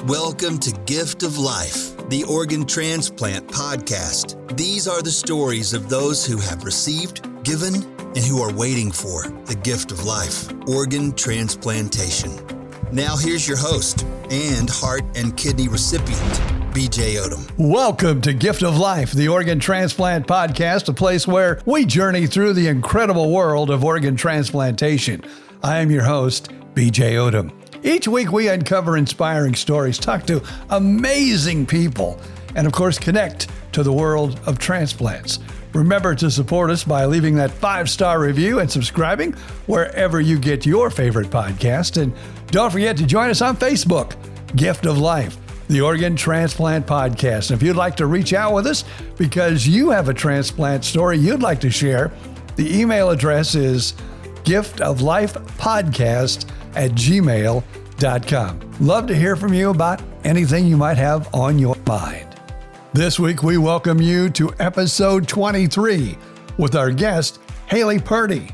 Welcome to Gift of Life, the Organ Transplant Podcast. These are the stories of those who have received, given, and who are waiting for the gift of life, organ transplantation. Now here's your host and heart and kidney recipient, BJ Odom. Welcome to Gift of Life, the Organ Transplant Podcast, a place where we journey through the incredible world of organ transplantation. I am your host, BJ Odom. Each week we uncover inspiring stories, talk to amazing people, and of course connect to the world of transplants. Remember to support us by leaving that 5-star review and subscribing wherever you get your favorite podcast. And don't forget to join us on Facebook, Gift of Life, the Organ Transplant Podcast. And if you'd like to reach out with us because you have a transplant story you'd like to share, the email address is giftoflifepodcast@gmail.com. Love to hear from you about anything you might have on your mind. This week, we welcome you to episode 23 with our guest, Haley Purdy.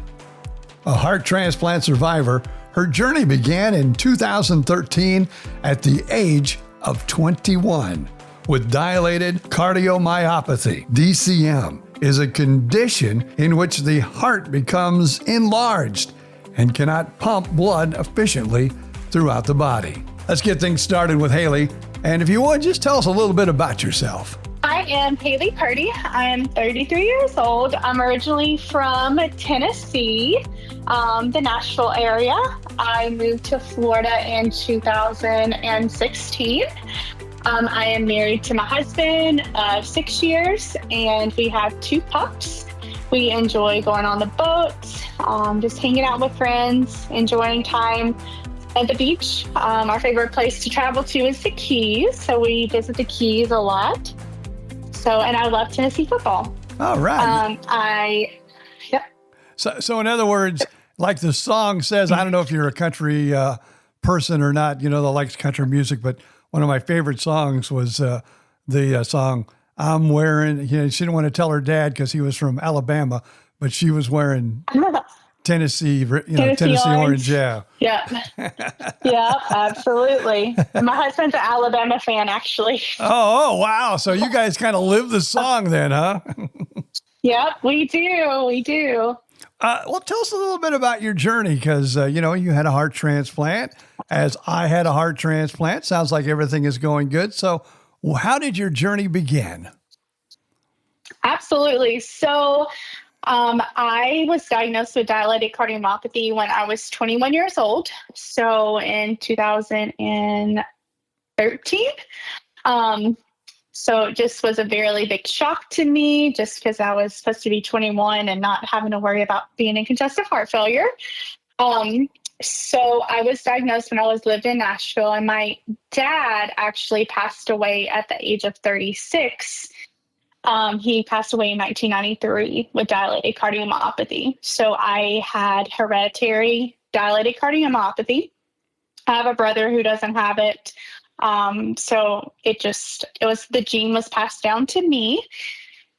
A heart transplant survivor, her journey began in 2013 at the age of 21 with dilated cardiomyopathy. DCM is a condition in which the heart becomes enlarged and cannot pump blood efficiently throughout the body. Let's get things started with Haley. And if you would, just tell us a little bit about yourself. I am Haley Purdy. I'm 33 years old. I'm originally from Tennessee, the Nashville area. I moved to Florida in 2016. I am married to my husband of 6 years, and we have 2 pups. We enjoy going on the boat, just hanging out with friends, enjoying time at the beach. Our favorite place to travel to is the Keys, so we visit the Keys a lot. And I love Tennessee football. All right. Yep. So in other words, like the song says, I don't know if you're a country person or not, that likes country music, but one of my favorite songs was the song I'm wearing. She didn't want to tell her dad because he was from Alabama, but she was wearing Tennessee orange. Yeah. Yeah. Yeah, absolutely. My husband's an Alabama fan, actually. Oh, wow. So you guys kind of live the song then, huh? Yep, we do. We do. Well, tell us a little bit about your journey because, you had a heart transplant, as I had a heart transplant. Sounds like everything is going good. So how did your journey begin? Absolutely. So I was diagnosed with dilated cardiomyopathy when I was 21 years old. So in 2013. So it just was a really big shock to me just because I was supposed to be 21 and not having to worry about being in congestive heart failure. So I was diagnosed when I lived in Nashville, and my dad actually passed away at the age of 36. He passed away in 1993 with dilated cardiomyopathy. So I had hereditary dilated cardiomyopathy. I have a brother who doesn't have it. So the gene was passed down to me.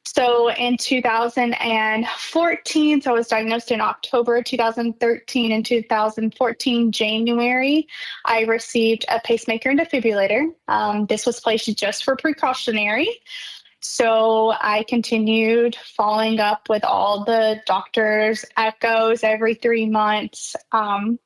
So in 2014, so I was diagnosed in October 2013. In 2014, January, I received a pacemaker and defibrillator. This was placed just for precautionary. So I continued following up with all the doctors, echoes every 3 months. And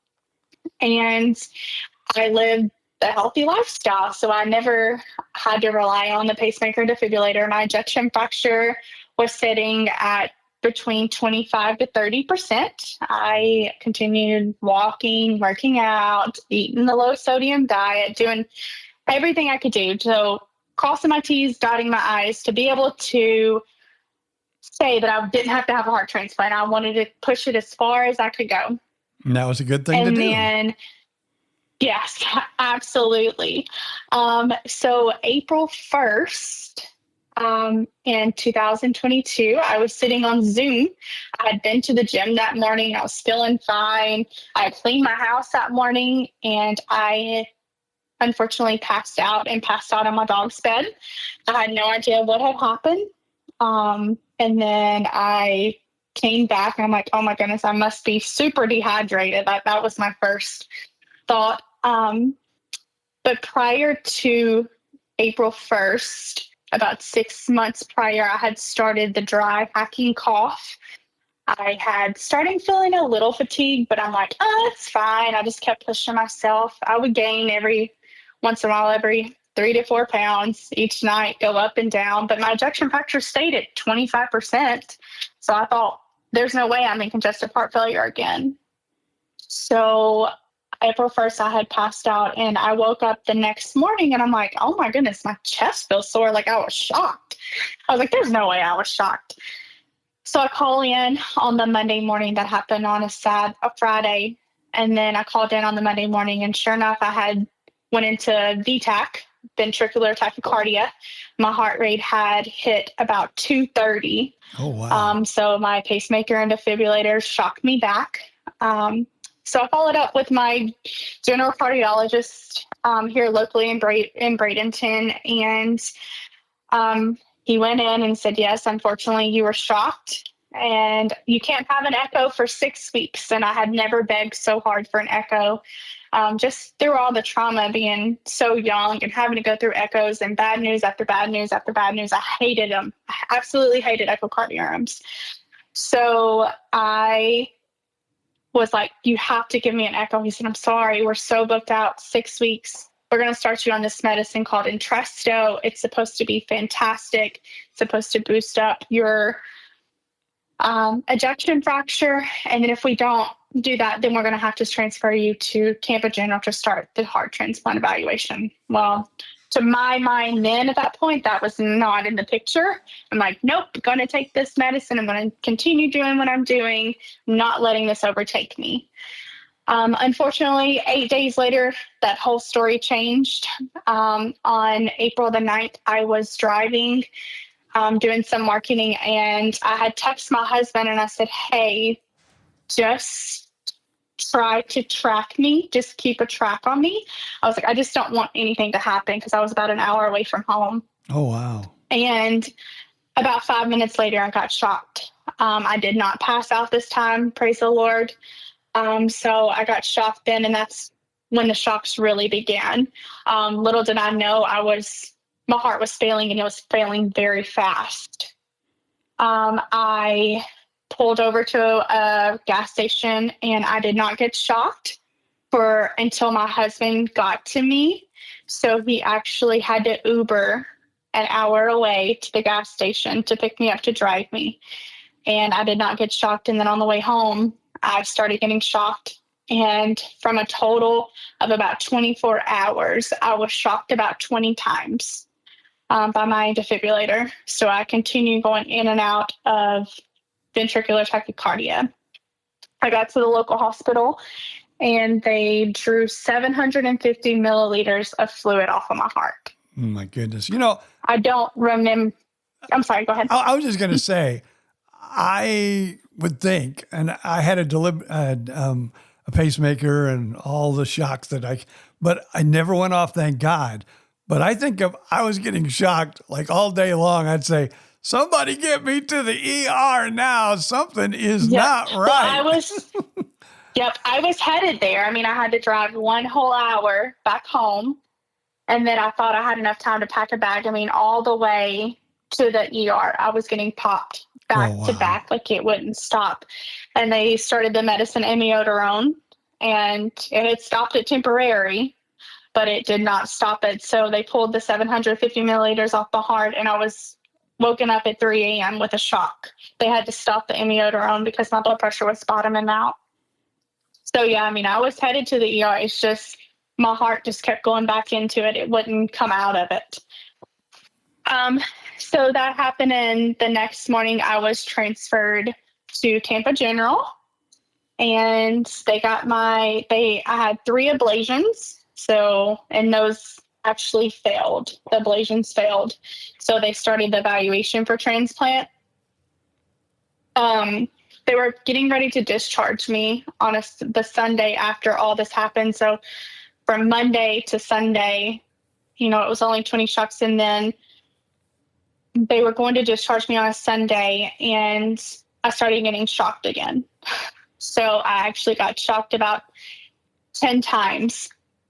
I lived a healthy lifestyle. So I never had to rely on the pacemaker defibrillator. My ejection fraction was sitting at between 25 to 30%. I continued walking, working out, eating the low sodium diet, doing everything I could do. So crossing my T's, dotting my I's to be able to say that I didn't have to have a heart transplant. I wanted to push it as far as I could go. And that was a good thing to do. And then, yes, absolutely. So April 1st, in 2022, I was sitting on Zoom. I had been to the gym that morning. I was feeling fine. I cleaned my house that morning, and I unfortunately passed out on my dog's bed. I had no idea what had happened. And then I came back and I'm like, oh my goodness, I must be super dehydrated. That was my first thought. But prior to April 1st, about 6 months prior, I had started the dry hacking cough. I had started feeling a little fatigued, but I'm like, oh, it's fine. I just kept pushing myself. I would gain every 3 to 4 pounds each night, go up and down. But my ejection fraction stayed at 25%. So I thought, there's no way I'm in congestive heart failure again. So April 1st, I had passed out, and I woke up the next morning and I'm like, oh my goodness, my chest feels sore. Like, I was shocked. I was like, there's no way I was shocked. So I call in on the Monday morning. That happened on a Friday. And then I called in on the Monday morning, and sure enough, I had went into VTAC, ventricular tachycardia. My heart rate had hit about 230. Oh, wow. So my pacemaker and defibrillator shocked me back. So I followed up with my general cardiologist here locally in Bradenton, and he went in and said, yes, unfortunately, you were shocked, and you can't have an echo for 6 weeks. And I had never begged so hard for an echo, just through all the trauma, being so young and having to go through echoes and bad news after bad news after bad news. I hated them. I absolutely hated echocardiograms. So I was like, you have to give me an echo. He said, I'm sorry, we're so booked out 6 weeks. We're going to start you on this medicine called Entresto. It's supposed to be fantastic. It's supposed to boost up your ejection fraction. And then if we don't do that, then we're going to have to transfer you to Tampa General to start the heart transplant evaluation. Well, to my mind then at that point, that was not in the picture. I'm like, nope, going to take this medicine. I'm going to continue doing what I'm doing, not letting this overtake me. Unfortunately, 8 days later, that whole story changed. On April the 9th, I was driving, doing some marketing, and I had texted my husband and I said, hey, just try to track me. Just keep a track on me. I was like, I just don't want anything to happen, because I was about an hour away from home. Oh, wow. And about 5 minutes later, I got shocked. I did not pass out this time, praise the Lord. So I got shocked then, and that's when the shocks really began. Little did I know my heart was failing, and it was failing very fast. I pulled over to a gas station, and I did not get shocked until my husband got to me. So he actually had to Uber an hour away to the gas station to pick me up to drive me. And I did not get shocked. And then on the way home, I started getting shocked. And from a total of about 24 hours, I was shocked about 20 times by my defibrillator. So I continued going in and out of ventricular tachycardia. I got to the local hospital, and they drew 750 milliliters of fluid off of my heart. Oh, my goodness. I don't remember. I'm sorry, go ahead. I was just going to say, I would think, and I had a pacemaker and all the shocks but I never went off, thank God. But I think if I was getting shocked like all day long, I'd say, somebody get me to the ER now. Something is not right. Well, I was headed there. I mean, I had to drive 1 whole hour back home. And then I thought I had enough time to pack a bag. I mean, all the way to the ER, I was getting popped back to back, like it wouldn't stop. And they started the medicine amiodarone, and it had stopped it temporary, but it did not stop it. So they pulled the 750 milliliters off the heart, and I was woken up at 3 a.m. with a shock. They had to stop the amiodarone because my blood pressure was bottoming out. So, I was headed to the ER. It's just my heart just kept going back into it. It wouldn't come out of it. So that happened, and the next morning I was transferred to Tampa General, and I had 3 ablations. So, and those actually failed. The ablations failed. So they started the evaluation for transplant. They were getting ready to discharge me on the Sunday after all this happened. So from Monday to Sunday, it was only 20 shocks. And then they were going to discharge me on a Sunday, and I started getting shocked again. So I actually got shocked about 10 times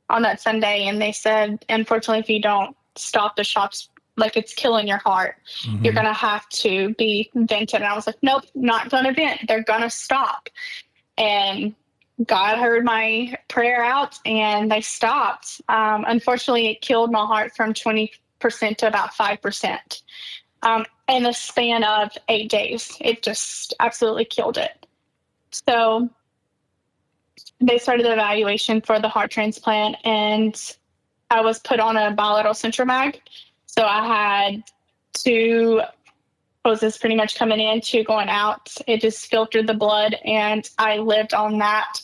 on that Sunday, and they said, unfortunately, if you don't stop the shots, like it's killing your heart, you're going to have to be vented. And I was like, nope, not going to vent. They're going to stop. And God heard my prayer out and they stopped. Unfortunately, it killed my heart from 20% to about 5%. In the span of 8 days, it just absolutely killed it. So they started the evaluation for the heart transplant, and I was put on a bilateral central mag. So I had 2 hoses pretty much coming in, 2 going out. It just filtered the blood, and I lived on that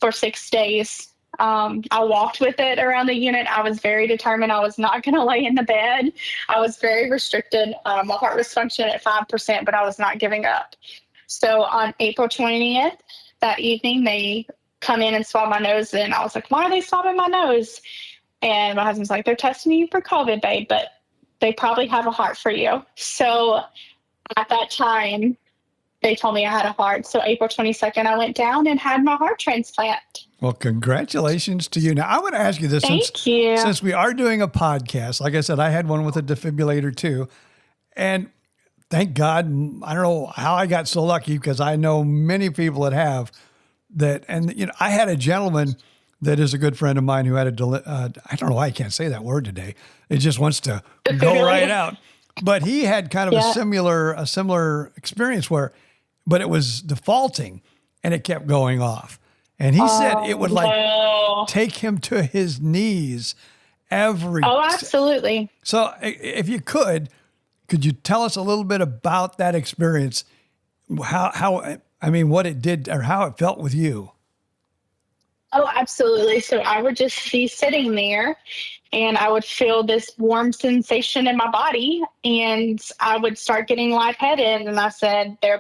for 6 days. I walked with it around the unit. I was very determined. I was not going to lay in the bed. I was very restricted. My heart was functioning at 5%, but I was not giving up. So on April 20th, that evening, they come in and swab my nose, and I was like, why are they swabbing my nose? And my husband's like, they're testing you for COVID, babe, but they probably have a heart for you. So at that time, they told me I had a heart. So April 22nd, I went down and had my heart transplant. Well, congratulations to you. Now, I want to ask you this. Thank you. Since we are doing a podcast, like I said, I had one with a defibrillator too. And thank God, I don't know how I got so lucky, because I know many people that have that. And, you know, I had a gentleman that is a good friend of mine who had I don't know why I can't say that word today. It just wants to go right out. But he had kind of a similar experience but it was defaulting and it kept going off. And he said it would take him to his knees every. Oh, absolutely. So if you could you tell us a little bit about that experience? What it did or how it felt with you? Oh, absolutely. So I would just be sitting there and I would feel this warm sensation in my body, and I would start getting lightheaded. And I said, I'm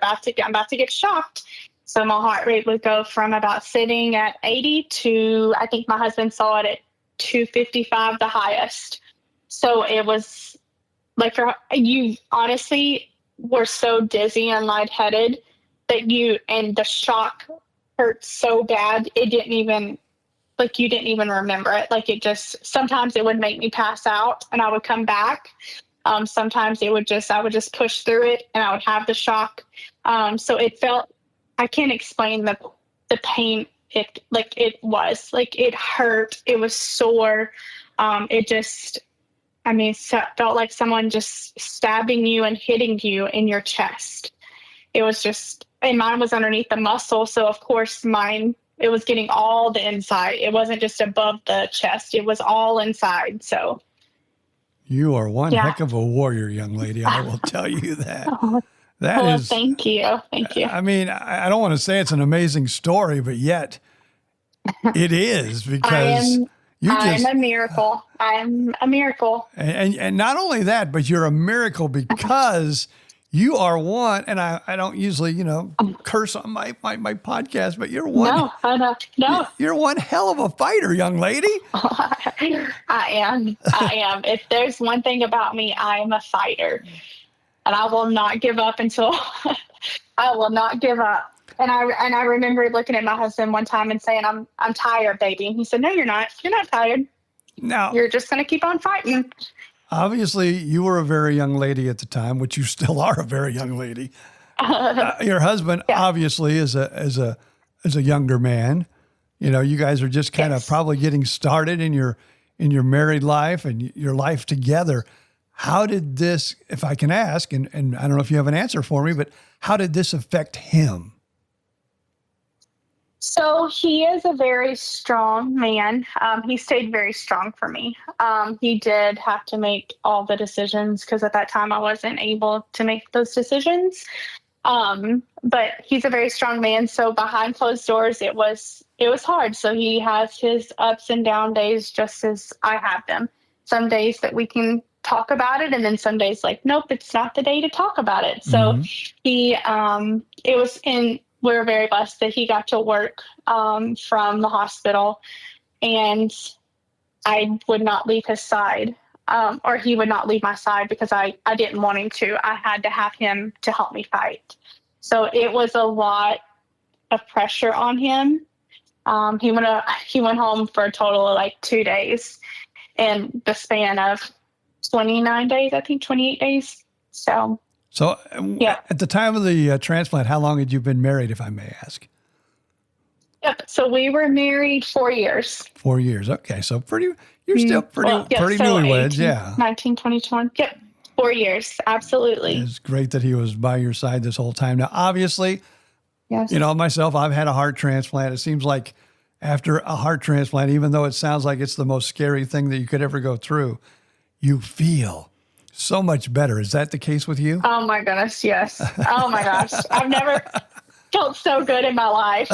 about to get shocked. So my heart rate would go from about sitting at 80 to, I think my husband saw it at 255, the highest. So it was like, you honestly were so dizzy and lightheaded that and the shock hurt so bad, you didn't even remember it. Like, it just, sometimes it would make me pass out and I would come back. Sometimes I would just push through it and I would have the shock. So it felt, I can't explain the pain. It hurt. It was sore. It felt like someone just stabbing you and hitting you in your chest. It was just, and mine was underneath the muscle. So of course it was getting all the inside. It wasn't just above the chest. It was all inside. So. You are one heck of a warrior, young lady. I will tell you that. Thank you. Thank you. I mean, I don't want to say it's an amazing story, but yet it is, because I'm a miracle. I'm a miracle. And not only that, but you're a miracle because you are one, and I don't usually, curse on my podcast, but you're one. No. You're one hell of a fighter, young lady. I am. If there's one thing about me, I'm a fighter, and I will not give up until I will not give up. And I remember looking at my husband one time and saying, I'm tired, baby. And he said, no, you're not. You're not tired. No. You're just going to keep on fighting. Obviously, you were a very young lady at the time, which you still are a very young lady. Your husband, obviously, is a younger man. You guys are just kind of probably getting started in your married life and your life together. How did this, if I can ask, and I don't know if you have an answer for me, but how did this affect him? So he is a very strong man. He stayed very strong for me. He did have to make all the decisions because at that time I wasn't able to make those decisions. But he's a very strong man. So behind closed doors, it was hard. So he has his ups and down days just as I have them. Some days that we can talk about it, and then some days like, nope, it's not the day to talk about it. So we were very blessed that he got to work from the hospital, and I would not leave his side, or he would not leave my side because I didn't want him to. I had to have him to help me fight. So it was a lot of pressure on him, He went home for a total of like 2 days in the span of 29 days, I think 28 days. So yeah. At the time of the transplant, how long had you been married, if I may ask? Yep. So we were married 4 years. 4 years. Okay. So you're still pretty so newlyweds. 18, Yeah. 19, 20, 21. Yep. 4 years. Absolutely. It's great that he was by your side this whole time. Now, obviously, Yes. myself, I've had a heart transplant. It seems like after a heart transplant, even though it sounds like it's the most scary thing that you could ever go through, you feel so much better. Is that the case with you? Oh my goodness. Yes. Oh my gosh. I've never felt so good in my life.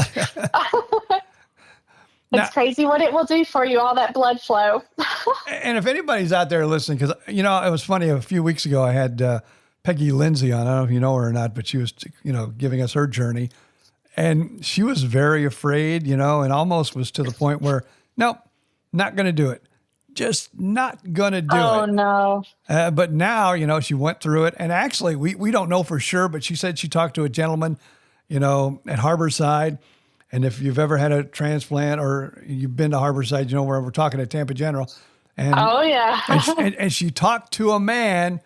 It's crazy what it will do for you, all that blood flow. And if anybody's out there listening, because, it was funny, a few weeks ago, I had Peggy Lindsay on. I don't know if you know her or not, but she was, giving us her journey. And she was very afraid, and almost was to the point where, nope, not going to do it. Just not going to do it. Oh, no. But now, she went through it. And actually, we don't know for sure, but she said she talked to a gentleman, at Harborside. And if you've ever had a transplant or you've been to Harborside, where we're talking at Tampa General. And, oh, yeah. and she talked to a man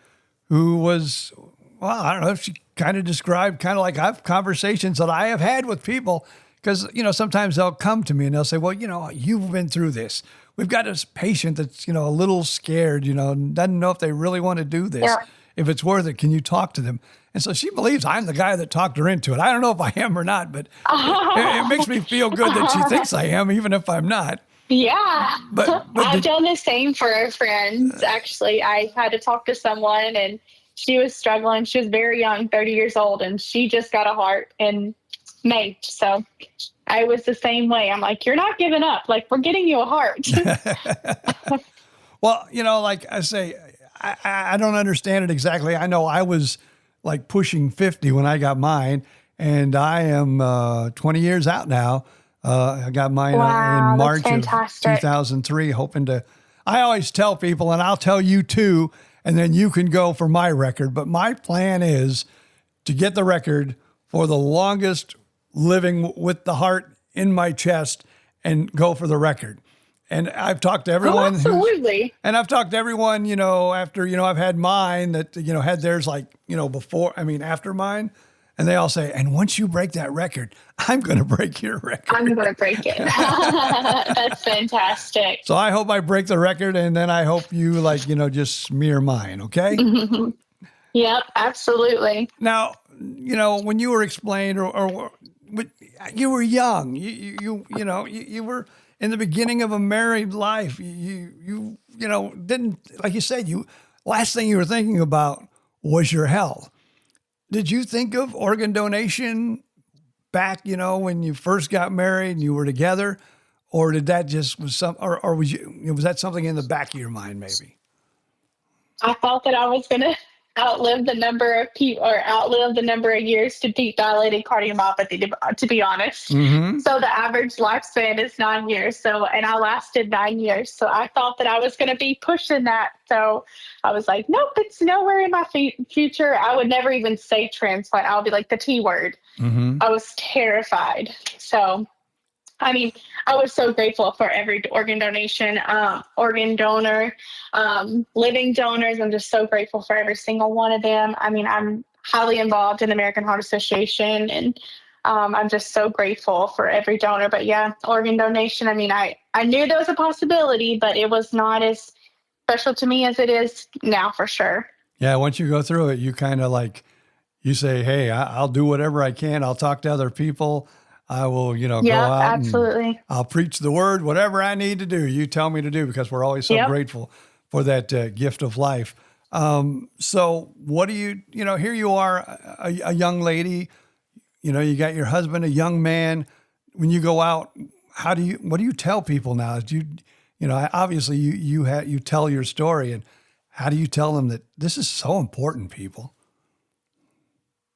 who was, well, I don't know if she kind of described kind of like I've conversations that I have had with people, because, sometimes they'll come to me and they'll say, well, you've been through this. We've got this patient that's, a little scared, doesn't know if they really want to do this. Yeah. If it's worth it, can you talk to them? And so she believes I'm the guy that talked her into it. I don't know if I am or not, but it makes me feel good that she thinks I am, even if I'm not. Yeah. But I've done the same for a friend. Actually, I had to talk to someone and she was struggling. She was very young, 30 years old, and she just got a heart in May. So I was the same way. I'm like, you're not giving up. Like, we're getting you a heart. Well, like I say, I don't understand it exactly. I know I was like pushing 50 when I got mine, and I am 20 years out now. I got mine in March of 2003, I always tell people, and I'll tell you too, and then you can go for my record. But my plan is to get the record for the longest living with the heart in my chest and go for the record. And I've talked to everyone. Absolutely. I've talked to everyone, after, I've had mine that, had theirs after mine. And they all say, and once you break that record, I'm going to break your record. I'm going to break it. That's fantastic. So I hope I break the record, and then I hope you just smear mine. Okay. Yep, absolutely. Now, when you were explained or you were young, you were in the beginning of a married life. You didn't, like you said, last thing you were thinking about was your health. Did you think of organ donation back, when you first got married and you were together, or did that just was was that something in the back of your mind maybe? I thought that I was going to outlive the number of people, or outlive the number of years to deep dilated cardiomyopathy, to be honest. Mm-hmm. So the average lifespan is 9 years. And I lasted 9 years. So I thought that I was going to be pushing that. So I was like, nope, it's nowhere in my future. I would never even say transplant. I would be like the T word. Mm-hmm. I was terrified. So, I was so grateful for every organ donation, organ donor, living donors. I'm just so grateful for every single one of them. I'm highly involved in the American Heart Association, and I'm just so grateful for every donor. But yeah, organ donation, I knew there was a possibility, but it was not as special to me as it is now, for sure. Yeah, once you go through it, you kind of you say, hey, I'll do whatever I can. I'll talk to other people. I will, go out absolutely. And I'll preach the word, whatever I need to do, you tell me to do, because we're always so grateful for that gift of life. So what do you, here you are, a young lady, you got your husband, a young man. When you go out, what do you tell people now? Obviously you tell your story, and how do you tell them that this is so important, people?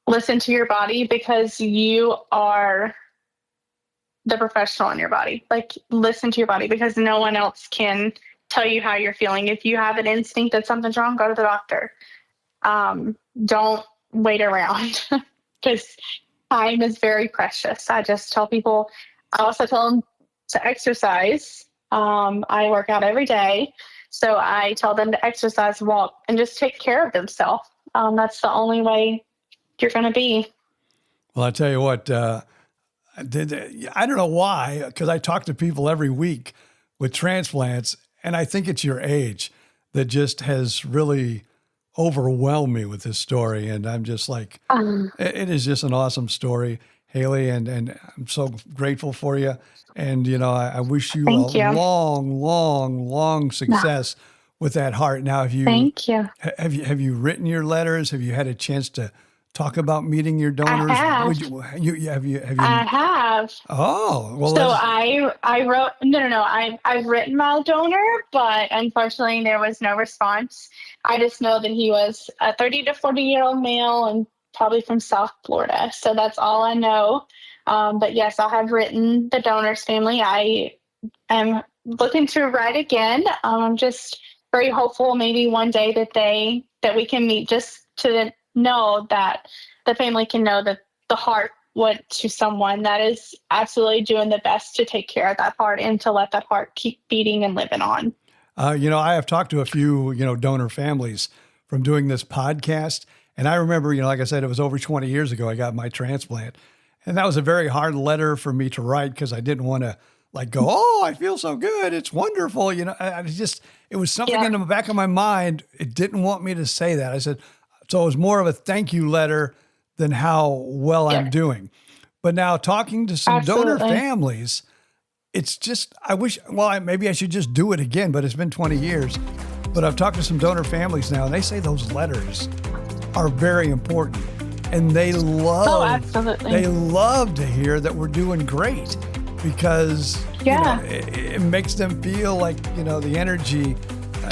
Listen to your body, because you are the professional in your body. Listen to your body, because no one else can tell you how you're feeling. If you have an instinct that something's wrong, go to the doctor. Don't wait around, because time is very precious. I just tell people, I also tell them, to exercise. I work out every day. So I tell them to exercise, walk, and just take care of themselves. That's the only way you're going to be. Well, I tell you what, I don't know why, because I talk to people every week with transplants, and I think it's your age that just has really overwhelmed me with this story. And I'm just like, it is just an awesome story, Haley, and I'm so grateful for you. And, I wish you long success with that heart. Now, Thank you. Have you written your letters? Have you had a chance to talk about meeting your donors? I have. Have you? I have. Oh, well. So I wrote, I've written my donor, but unfortunately there was no response. I just know that he was a 30 to 40-year-old male and probably from South Florida. So that's all I know. But yes, I have written the donor's family. I am looking to write again. I'm just very hopeful maybe one day that we can meet, just to know that the family can know that the heart went to someone that is absolutely doing the best to take care of that heart and to let that heart keep beating and living on. I have talked to a few, donor families from doing this podcast. And I remember, like I said, it was over 20 years ago I got my transplant. And that was a very hard letter for me to write because I didn't want to go, oh, I feel so good. It's wonderful. It was something in the back of my mind. It didn't want me to say that. I said, so it was more of a thank you letter than how well I'm doing. But now talking to some donor families, it's just, maybe I should just do it again, but it's been 20 years. But I've talked to some donor families now, and they say those letters are very important. And they love to hear that we're doing great because it makes them feel like, the energy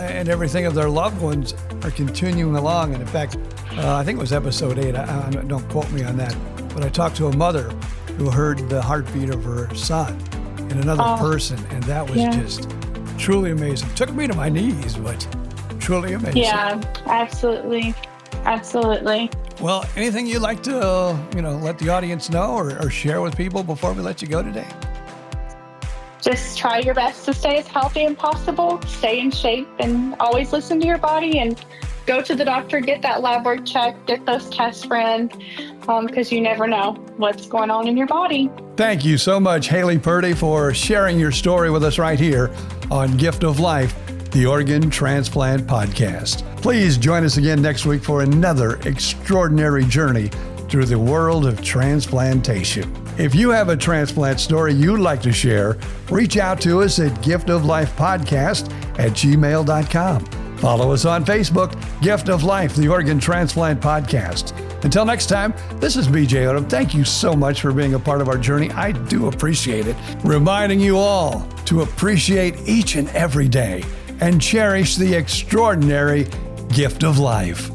and everything of their loved ones are continuing along. And in fact, I think it was episode 8. Don't quote me on that. But I talked to a mother who heard the heartbeat of her son in another person. And that was just truly amazing. Took me to my knees, but truly amazing. Yeah, absolutely. Absolutely. Well, anything you'd like to, let the audience know or share with people before we let you go today? Just try your best to stay as healthy as possible, stay in shape, and always listen to your body and go to the doctor, get that lab work checked, get those tests ran, because you never know what's going on in your body. Thank you so much, Haley Purdy, for sharing your story with us right here on Gift of Life, the Organ Transplant Podcast. Please join us again next week for another extraordinary journey through the world of transplantation. If you have a transplant story you'd like to share, reach out to us at giftoflifepodcast@gmail.com. Follow us on Facebook, Gift of Life, the Organ Transplant Podcast. Until next time, this is BJ Odom. Thank you so much for being a part of our journey. I do appreciate it. Reminding you all to appreciate each and every day and cherish the extraordinary gift of life.